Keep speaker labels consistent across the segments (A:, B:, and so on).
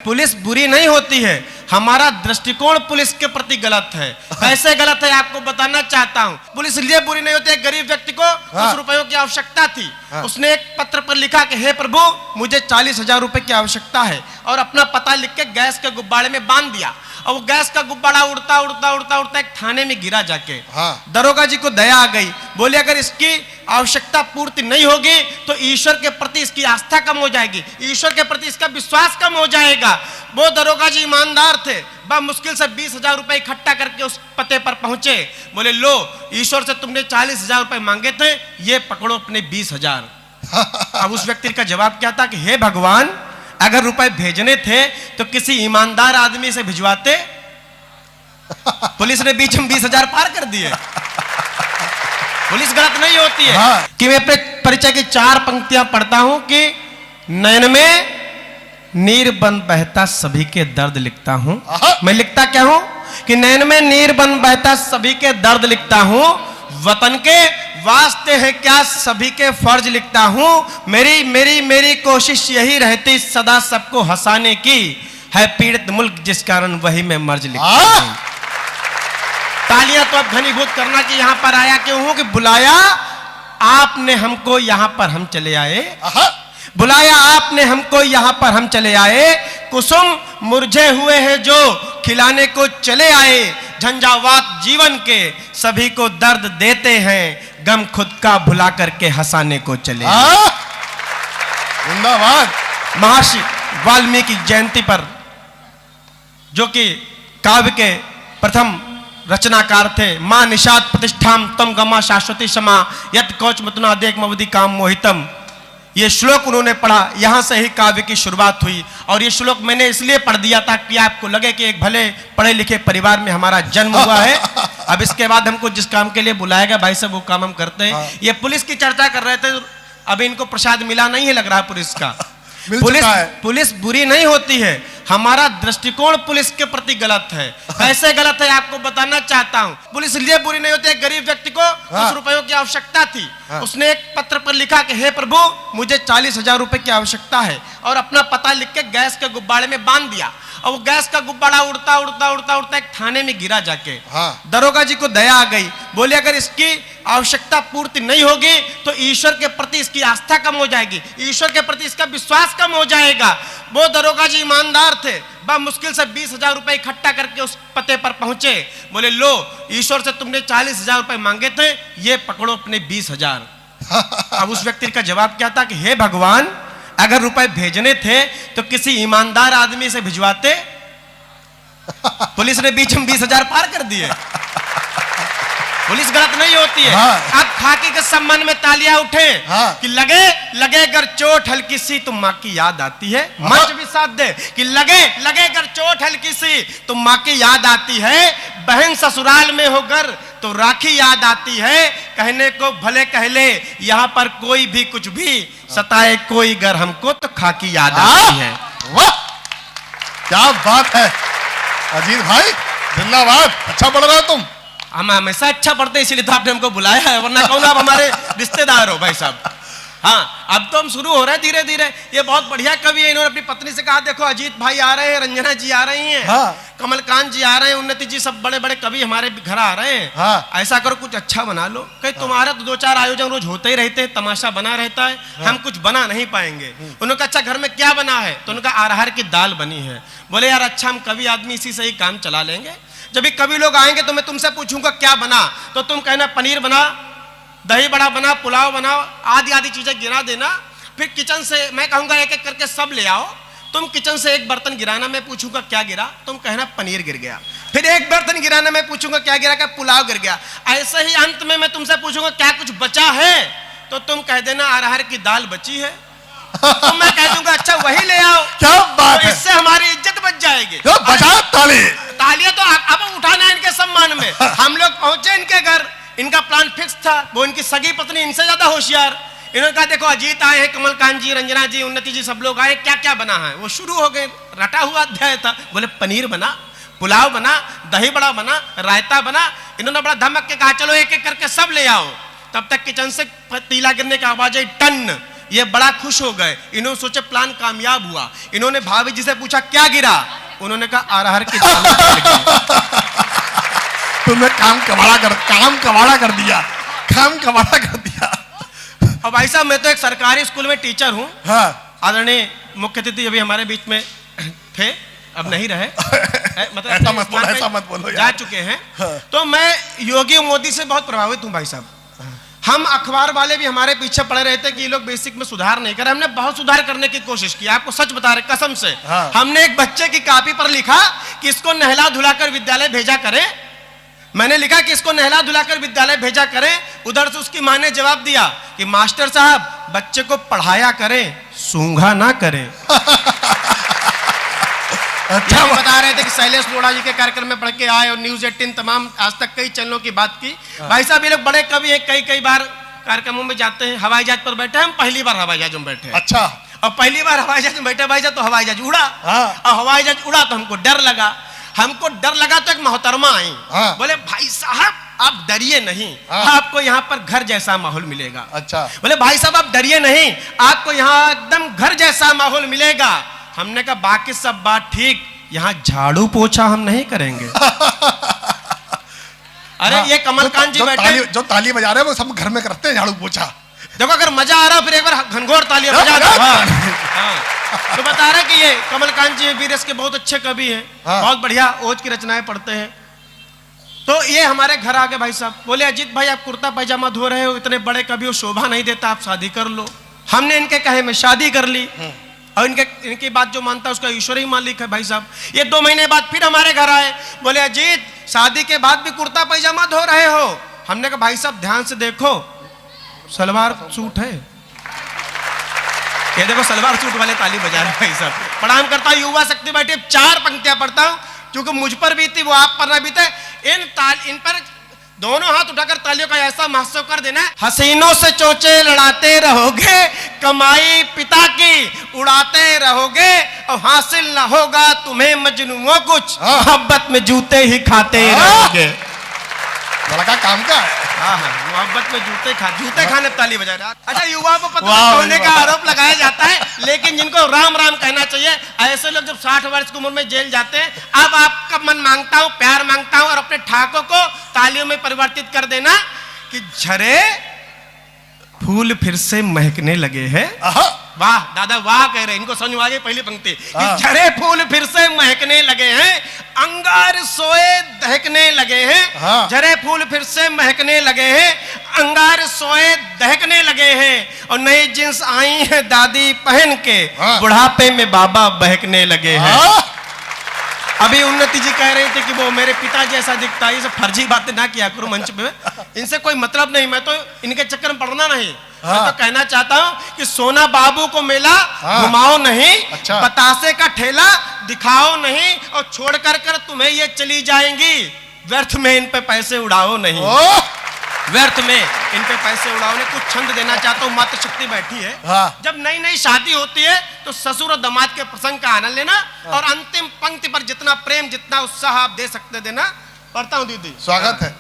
A: Police बुरी नहीं होती है, हमारा दृष्टिकोण पुलिस के प्रति गलत है। कैसे गलत है आपको बताना चाहता हूँ। पुलिस इसलिए बुरी नहीं होती है, गरीब व्यक्ति को कुछ रुपयों की आवश्यकता थी, उसने एक पत्र पर लिखा कि हे प्रभु मुझे 40,000 रुपए की आवश्यकता है, और अपना पता लिख के गैस के गुब्बारे में बांध दिया, और वो गैस का गुब्बारा उड़ता उड़ता उड़ता उड़ता एक थाने में गिरा जाके। दरोगा जी को दया आ गई, बोले अगर इसकी आवश्यकता पूर्ति नहीं होगी तो ईश्वर के प्रति इसकी आस्था कम हो जाएगी, ईश्वर के प्रति इसका विश्वास कम हो जाएगा। वो दरोगा जी ईमानदार थे, बड़ा मुश्किल से 20,000 रुपए इकट्ठा करके उस पते पर पहुंचे। बोले लो ईश्वर से तुमने 40,000 रुपए मांगे थे, ये पकड़ो अपने 20,000। अब उस व्यक्ति का जवाब क्या था कि हे भगवान अगर रुपए भेजने थे तो किसी ईमानदार आदमी से भिजवाते। पुलिस ने बीच में 20,000 पार कर दिए। पुलिस गलत नहीं होती है। कि मैं अपने परिचय की 4 पंक्तियां पढ़ता हूं कि नयन में नीर बन बहता सभी के दर्द लिखता हूं। मैं लिखता क्या हूं कि नयन में नीर बन बहता सभी के दर्द लिखता हूं, वतन के वास्ते है क्या सभी के फर्ज लिखता हूं, मेरी मेरी मेरी कोशिश यही रहती सदा सबको हंसाने की, है पीड़ित मुल्क जिस कारण वही मैं मर्ज लिखता हूं। तालियां तो अब घनीभूत करना कि यहां पर आया क्यों हूं कि बुलाया आपने हमको, यहां पर हम चले आए। बुलाया आपने हमको, यहां पर हम चले आए, कुसुम मुरझे हुए हैं जो खिलाने को चले आए, झंझावात जीवन के सभी को दर्द देते हैं, गम खुद का भुला करके हंसाने को चले।
B: जिंदाबाद।
A: महर्षि वाल्मीकि जयंती पर, जो कि काव्य के प्रथम रचनाकार थे, मां निषाद प्रतिष्ठाम तम गमा शाश्वती क्षमा यत कौच मतुना देख मवधि काम मोहितम, ये श्लोक उन्होंने पढ़ा, यहां से ही काव्य की शुरुआत हुई। और ये श्लोक मैंने इसलिए पढ़ दिया ताकि आपको लगे कि एक भले पढ़े लिखे परिवार में हमारा जन्म हुआ है। अब इसके बाद हमको जिस काम के लिए बुलाया गया भाई साहब वो काम हम करते हैं। ये पुलिस की चर्चा कर रहे थे, अभी इनको प्रसाद मिला नहीं है लग रहा है पुलिस का। पुलिस बुरी नहीं होती है, हमारा दृष्टिकोण पुलिस के प्रति गलत है। कैसे गलत है आपको बताना चाहता हूं। पुलिस इसलिए बुरी नहीं होती है, गरीब व्यक्ति को कुछ रुपयों की आवश्यकता थी, उसने एक पत्र पर लिखा कि हे प्रभु मुझे 40,000 रुपए की आवश्यकता है, और अपना पता लिख के गैस के गुब्बारे में बांध दिया, और वो गैस का गुब्बारा उड़ता उड़ता उड़ता उड़ता एक थाने में गिरा जाके। दरोगा जी को दया आ गई, बोले अगर इसकी आवश्यकता पूर्ति नहीं होगी तो ईश्वर के प्रति इसकी आस्था कम हो जाएगी, ईश्वर के प्रति इसका विश्वास कम हो जाएगा। वो दरोगा जी ईमानदार थे, बड़ा मुश्किल से 20,000 रुपए इकट्ठा करके उस पते पर पहुंचे। बोले लो ईश्वर से तुमने 40,000 रुपए मांगे थे, ये पकड़ो अपने 20,000। अब उस व्यक्ति का जवाब क्या था कि हे भगवान अगर रुपए भेजने थे तो किसी ईमानदार आदमी से भिजवाते। पुलिस ने बीच में 20,000 पार कर दिए। पुलिस गलत नहीं होती है। अब खाकी के सम्मान में तालियां उठे कि लगे लगे अगर चोट हल्की सी तो माँ की याद आती है। मंच भी साथ दे कि लगे लगे अगर चोट हल्की सी तो माँ की याद आती है, बहन ससुराल में हो घर तो राखी याद आती है, कहने को भले कहले यहाँ पर कोई भी कुछ भी, सताए कोई घर हमको तो खाकी याद आती है।
B: वाह क्या बात है अजीत भाई, जिंदाबाद। अच्छा पढ़ रहे हो तुम।
A: हम हमेशा अच्छा पढ़ते इसीलिए तो आपने हमको बुलाया है, वरना कहूँगा आप हमारे रिश्तेदार हो भाई साहब। हाँ अब तो हम शुरू हो रहे हैं धीरे धीरे। ये बहुत बढ़िया कवि है, इन्होंने अपनी पत्नी से कहा देखो अजीत भाई आ रहे हैं, रंजना जी आ रही हैं, कमलकांत जी आ रहे हैं, उन्नति जी, सब बड़े बड़े कवि हमारे घर आ रहे हैं। ऐसा करो कुछ अच्छा बना लो। कहीं तुम्हारा तो 2-4 आयोजन रोज होते ही रहते हैं, तमाशा बना रहता है, हम कुछ बना नहीं पाएंगे। उन्होंने कहा अच्छा घर में क्या बना है, तो उन्होंने कहा अरहर की दाल बनी है। बोले यार अच्छा हम कवि आदमी इसी से ही काम चला लेंगे, जब भी कभी लोग आएंगे तो मैं तुमसे पूछूंगा क्या बना, तो तुम कहना पनीर बना, दही बड़ा बना, पुलाव बनाओ, आदि आदि चीजें गिरा देना। फिर किचन से मैं कहूंगा एक एक करके सब ले आओ, तुम किचन से एक बर्तन गिराना, मैं पूछूंगा क्या गिरा, तुम कहना पनीर गिर गया। फिर एक बर्तन गिराना, मैं पूछूंगा क्या गिरा, क्या पुलाव गिर गया। ऐसे ही अंत में मैं तुमसे पूछूंगा क्या कुछ बचा है, तो तुम कह देना अरहर की दाल बची है, तो मैं कह दूंगा अच्छा वही ले आओ।
B: क्या बात है,
A: इससे हमारी इज्जत बच जाएगी।
B: तालियां
A: तो अब उठाना है इनके सम्मान में। हम लोग पहुंचे इनके घर, इनका प्लान फिक्स था, वो इनकी सगी पत्नी इनसे ज्यादा होशियार। इन्होंने कहा देखो अजीत आए हैं, कमलकांत जी, रंजना जी, उन्नति जी, सब लोग आए, क्या क्या बना है। वो शुरू हो गए, रटा हुआ अध्याय था। बोले पनीर बना, पुलाव बना, दही बड़ा बना, रायता बना। इन्होंने बड़ा धमक के कहा चलो एक एक करके सब ले आओ। तब तक किचन से पतीला गिरने की आवाज आई, टन। ये बड़ा खुश हो गए, इन्होंने सोचे प्लान कामयाब हुआ। इन्होंने भाभी जी से पूछा क्या गिरा, उन्होंने कहा अरहर की दाल जल गई।
B: तुमने काम कबाड़ा कर दिया, काम कबाड़ा कर दिया।
A: और भाई साहब मैं तो एक सरकारी स्कूल में टीचर हूँ।
B: हाँ।
A: आदरणीय मुख्य अतिथि अभी हमारे बीच में थे, अब नहीं रहे, मतलब
B: ऐसा मत बोलो
A: जा चुके हैं। हाँ। तो मैं योगी मोदी से बहुत प्रभावित हूँ भाई साहब। हम अखबार वाले भी हमारे पीछे पड़े रहते कि ये लोग बेसिक में सुधार नहीं करे। हमने बहुत सुधार करने की कोशिश की, आपको सच बता रहे कसम से। हाँ। हमने एक बच्चे की कॉपी पर लिखा कि इसको नहला धुलाकर विद्यालय भेजा करें। मैंने लिखा कि इसको नहला धुलाकर विद्यालय भेजा करें। उधर से उसकी माँ ने जवाब दिया कि मास्टर साहब बच्चे को पढ़ाया करें, सूंघा ना करें। अच्छा बता रहे थे कि शैलेश लोढ़ा जी के कार्यक्रम में पढ़ के आए और न्यूज 18 तमाम आज तक कई चैनलों की बात की। भाई साहब ये लोग बड़े कवि हैं, कई बार कार्यक्रमों में जाते हैं। हवाई जहाज पर बैठे, हम पहली बार हवाई जहाज में बैठे।
B: अच्छा।
A: और पहली बार हवाई जहाज में बैठे भाई साहब, तो हवाई जहाज उड़ा। और हवाई जहाज उड़ा तो हमको डर लगा तो एक मोहतरमा आई। बोले भाई साहब आप डरिए नहीं, आपको यहाँ पर घर जैसा माहौल मिलेगा। अच्छा। बोले भाई साहब आप डरिए नहीं, आपको यहाँ एकदम घर जैसा माहौल मिलेगा। हमने कहा बाकी सब बात ठीक, यहाँ झाड़ू पोछा हम नहीं करेंगे। अरे हाँ, ये कमलकांत जी बैठे
B: जो ताली बजा रहे हैं वो सब घर में करते हैं झाड़ू पोछा।
A: देखो अगर मजा आ रहा फिर एक बार घनघोर तालियां बजा दो। हाँ। तो बता रहे कि ये कमलकांत जी वीरस के बहुत अच्छे कवि हैं। हाँ। बहुत बढ़िया ओज की रचनाएं पढ़ते हैं। तो ये हमारे घर आ गए भाई साहब, बोले अजीत भाई आप कुर्ता पैजामा धो रहे हो, इतने बड़े कवि हो, शोभा नहीं देता, आप शादी कर लो। हमने इनके कहे में शादी कर ली। और इनकी बात जो मानता है उसका ईश्वर ही मालिक है भाई साहब। ये 2 महीने बाद फिर हमारे घर आए, बोले अजीत शादी के बाद भी कुर्ता पैजामा धो रहे हो। हमने कहा भाई साहब ध्यान से देखो सलवार सूट है। ये देखो सलवार सूट वाले ताली बजा रहे भाई साहब। प्रणाम करता हूँ युवा शक्ति बैठी, 4 पंक्तियां पढ़ता हूँ क्योंकि मुझ पर बीती वो आप पर ना बीते। इन पर दोनों हाथ उठाकर तालियों का ऐसा महोत्सव कर देना। हसीनों से चोचे लड़ाते रहोगे, कमाई पिता की उड़ाते रहोगे और हासिल ना होगा तुम्हें मजनूओं कुछ, मोहब्बत में जूते ही खाते रहोगे।
B: लड़का काम का है।
A: हाँ, मोहब्बत में जूते खाने ताली बजा रहा। अच्छा युवाओं को पता होने का आरोप लगाया जाता है, लेकिन जिनको राम राम कहना चाहिए ऐसे लोग जब 60 वर्ष की उम्र में जेल जाते हैं। अब आपका मन मांगता हूँ, प्यार मांगता हूँ और अपने ठाकों को तालियों में परिवर्तित कर देना कि झरे फूल फिर से महकने लगे हैं। वाह दादा वाह कह रहे, इनको समझ आ गई पहली पंक्ति। झरे फूल फिर से महकने लगे हैं, अंगार सोए दहकने लगे हैं। झरे फूल फिर से महकने लगे हैं, अंगार सोए दहकने लगे हैं। और नई जींस आई है दादी पहन के, बुढ़ापे में बाबा बहकने लगे हैं। अभी उन्नति जी कह रहे थे कि वो मेरे पिता जैसा दिखता है। ये सब फर्जी बातें ना किया करो मंच पे, इनसे कोई मतलब नहीं। मैं तो इनके चक्कर में पड़ना नहीं। मैं तो कहना चाहता हूँ कि सोना बाबू को मेला घुमाओ नहीं, अच्छा। बतासे का ठेला दिखाओ नहीं और छोड़ कर तुम्हें ये चली जाएंगी। व्यर्थ में इन पे पैसे उड़ाओ नहीं, व्यर्थ में इन पे पैसे उड़ाओ नहीं। कुछ छंद देना चाहता हूँ, मातृ शक्ति बैठी है। जब नई नई शादी होती है तो ससुर और दामाद के प्रसंग का आनंद लेना और अंतिम पंक्ति पर जितना प्रेम जितना उत्साह आप दे सकते देना। पढ़ता हूँ दीदी,
B: स्वागत है।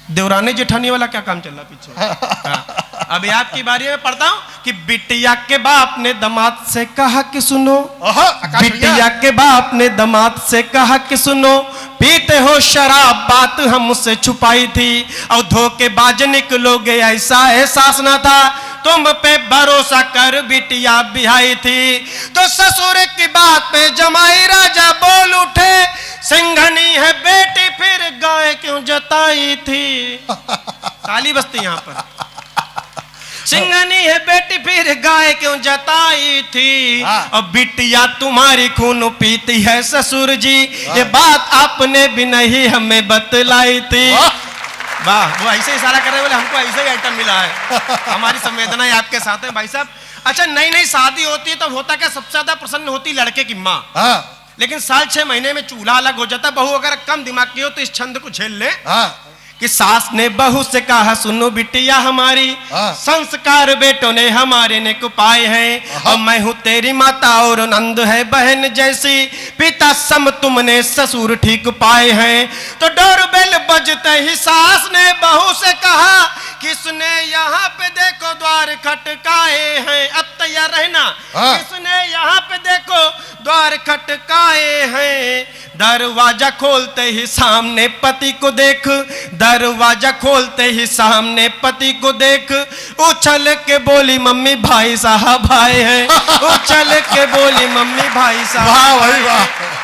A: देवरानी जेठानी वाला क्या काम चल रहा पीछे। अभी आपकी बारी में पढ़ता हूँ कि बिटिया के बाप ने दामाद से कहा कि सुनो, बिटिया के बाप ने दामाद से कहा कि सुनो, पीते हो शराब बात हमसे छुपाई थी और धोखेबाज निकलोगे ऐसा एहसास न था, तुम पे भरोसा कर बिटिया बिहाई थी। तो ससुर की बात पे जमाई राजा बोल उठे, सिंघनी है बेटी फिर गाय क्यों जताई थी। ताली बजती यहाँ पर। सिंघनी है बेटी फिर गाय क्यों जताई थी, और बिटिया तुम्हारी खून पीती है ससुर जी, ये बात आपने भी नहीं हमें बतलाई थी। वाह, वो ऐसे इशारा कर रहे बोले हमको ऐसे ही आइटम मिला है। हमारी संवेदनाएं आपके साथ है भाई साहब। अच्छा नई नई शादी होती है तो होता क्या, सबसे ज्यादा प्रसन्न होती लड़के की माँ। लेकिन 6 महीने में चूल्हा अलग हो जाता। बहू अगर कम दिमाग की हो तो इस छंद को झेल ले कि सास ने बहू से कहा सुनो बिटिया हमारी,
B: हाँ।
A: संस्कार बेटों ने हमारे ने को पाए हैं, और मैं हूँ तेरी माता और नंद है बहन जैसी, पिता सम तुमने ससुर ठीक पाए हैं। तो डोरबेल बजते ही सास ने बहू से कहा किसने यहाँ पे देखो द्वार खटकाए हैं, अब तैयार रहना,
B: हाँ।
A: किसने यहाँ पे देखो द्वार खटकाए हैं। दरवाजा खोलते ही सामने पति को देख, दरवाजा खोलते ही सामने पति को देख, उछल के बोली मम्मी भाई साहब आए हैं, उछल के बोली मम्मी भाई साहब
B: वाह भाई वाह।